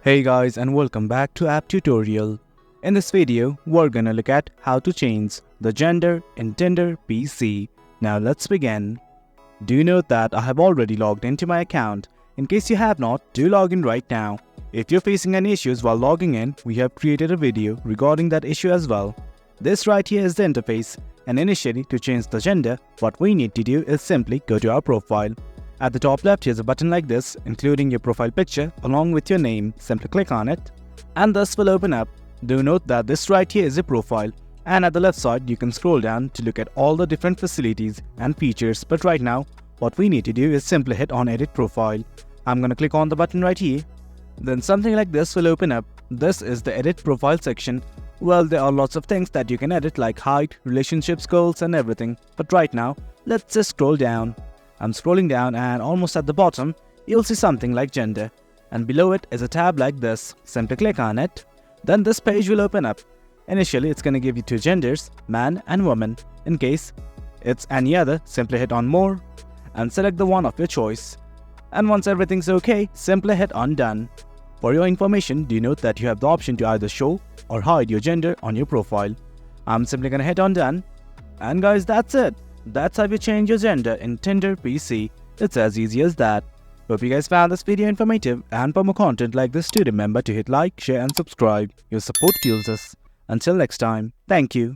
Hey guys, and welcome back to App Tutorial. In this video, we're gonna look at how to change the gender in Tinder PC. Now let's begin. Do note that I have already logged into my account. In case you have not, do log in right now. If you're facing any issues while logging in, we have created a video regarding that issue as well. This right here is the interface, and initially to change the gender, what we need to do is simply go to our profile. At the top left, here's a button like this, including your profile picture along with your name. Simply click on it, and this will open up. Do note that this right here is your profile, and at the left side, you can scroll down to look at all the different facilities and features. But right now, what we need to do is simply hit on Edit Profile. I'm gonna click on the button right here. Then something like this will open up. This is the Edit Profile section. Well, there are lots of things that you can edit like height, relationships, goals, and everything. But right now, let's just scroll down. I'm scrolling down, and almost at the bottom, you'll see something like gender. And below it is a tab like this. Simply click on it. Then this page will open up. Initially, it's going to give you two genders, man and woman. In case it's any other, simply hit on more and select the one of your choice. And once everything's okay, simply hit on done. For your information, do note that you have the option to either show or hide your gender on your profile. I'm simply going to hit on done. And guys, that's it. That's how you change your gender in Tinder PC. It's as easy as that. Hope you guys found this video informative, and for more content like this, do remember to hit like, share and subscribe. Your support fuels us. Until next time, thank you.